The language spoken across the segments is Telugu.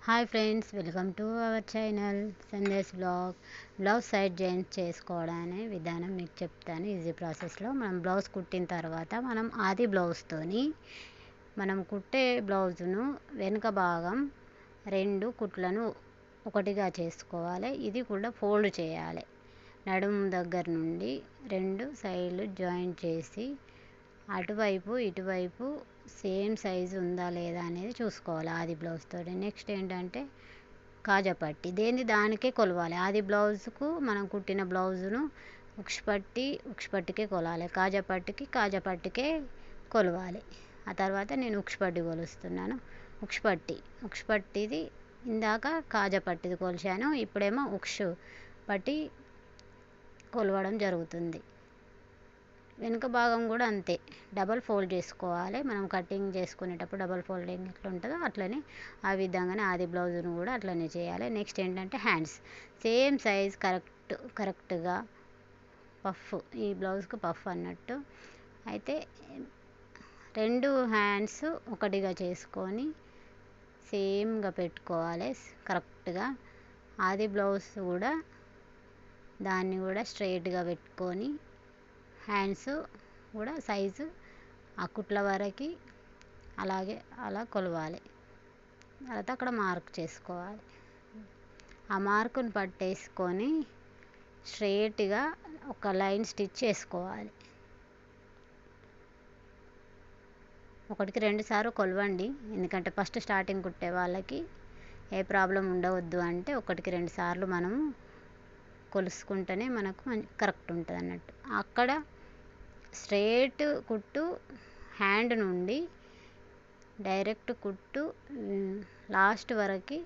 Hi friends, welcome to our channel Sandesh blouse side joint చేసుకోవడానికి విధానం మీకు చెప్తాను. ఈజీ ప్రాసెస్లో మనం బ్లౌజ్ కుట్టిన తర్వాత మనం ఆది బ్లౌజ్తోని మనం కుట్టే బ్లౌజును వెనుక భాగం 2 కుట్లను ఒకటిగా చేసుకోవాలి. ఇది కూడా ఫోల్డ్ చేయాలి. నడుము దగ్గర నుండి 2 సైడ్లు జాయింట్ చేసి అటువైపు ఇటువైపు సేమ్ సైజు ఉందా లేదా అనేది చూసుకోవాలి ఆది బ్లౌజ్తో. నెక్స్ట్ ఏంటంటే కాజాపట్టి దానికే కొలవాలి. ఆది బ్లౌజ్కు మనం కుట్టిన బ్లౌజును ఉక్సుపట్టికే కొలాలి, కాజాపట్టికే కొలవాలి. ఆ తర్వాత నేను ఉక్సుపట్టి కొలుస్తున్నాను. ఉక్సుపట్టిది ఇందాక కాజాపట్టిది కొలిచాను, ఇప్పుడేమో ఉక్సు పట్టి కొలవడం జరుగుతుంది. వెనుక భాగం కూడా అంతే, డబల్ ఫోల్డ్ చేసుకోవాలి. మనం కటింగ్ చేసుకునేటప్పుడు డబల్ ఫోల్డింగ్ ఎట్లా ఉంటుందో అట్లనే ఆ విధంగానే ఆది బ్లౌజును కూడా అట్లనే చేయాలి. నెక్స్ట్ ఏంటంటే హ్యాండ్స్ సేమ్ సైజ్ కరెక్ట్గా పఫ్, ఈ బ్లౌజ్కు పఫ్ అన్నట్టు అయితే 2 హ్యాండ్స్ ఒకటిగా చేసుకొని సేమ్గా పెట్టుకోవాలి కరెక్ట్గా. ఆది బ్లౌజ్ కూడా దాన్ని కూడా స్ట్రైట్గా పెట్టుకొని హ్యాండ్స్ కూడా సైజు ఆ కుట్ల వరకు అలా కొలవాలి. తర్వాత అక్కడ మార్క్ చేసుకోవాలి. ఆ మార్కుని పట్టేసుకొని స్ట్రైట్గా ఒక లైన్ స్టిచ్ చేసుకోవాలి. 1కి 2 సార్లు కొలవండి, ఎందుకంటే ఫస్ట్ స్టార్టింగ్ కుట్టే వాళ్ళకి ఏ ప్రాబ్లం ఉండవద్దు అంటే 1కి 2 సార్లు మనము కొలుసుకుంటేనే మనకు కరెక్ట్ ఉంటుంది అన్నట్టు. అక్కడ స్ట్రైట్ కుట్టు హ్యాండ్ నుండి డైరెక్ట్ కుట్టు లాస్ట్ వరకు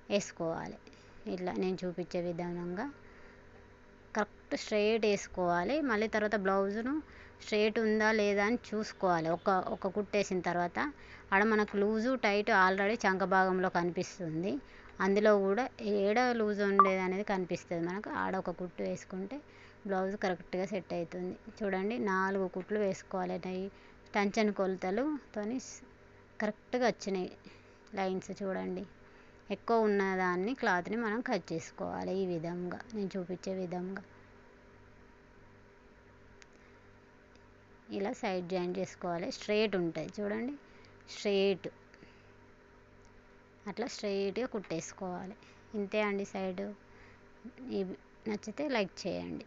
వేసుకోవాలి. ఇట్లా నేను చూపించే విధానంగా కరెక్ట్ స్ట్రైట్ వేసుకోవాలి. మళ్ళీ తర్వాత బ్లౌజును స్ట్రైట్ ఉందా లేదా అని చూసుకోవాలి. ఒక కుట్టు వేసిన తర్వాత ఆడ మనకు లూజు టైట్ ఆల్రెడీ చంక భాగంలో కనిపిస్తుంది. అందులో కూడా ఏడ లూజ్ ఉండేది అనేది కనిపిస్తుంది మనకు. ఆడ ఒక కుట్టు వేసుకుంటే బ్లౌజ్ కరెక్ట్గా సెట్ అవుతుంది. చూడండి, 4 కుట్లు వేసుకోవాలి. టంచన్ కొలతలుతోని కరెక్ట్గా వచ్చినాయి లైన్స్. చూడండి, ఎక్కువ ఉన్నదాన్ని క్లాత్ని మనం కట్ చేసుకోవాలి. ఈ విధంగా నేను చూపించే విధంగా ఇలా సైడ్ జాయిన్ చేసుకోవాలి. స్ట్రైట్ ఉంటుంది చూడండి, అట్లా స్ట్రైట్గా కుట్టేసుకోవాలి. ఇంతే అండి సైడు. నచ్చితే లైక్ చేయండి.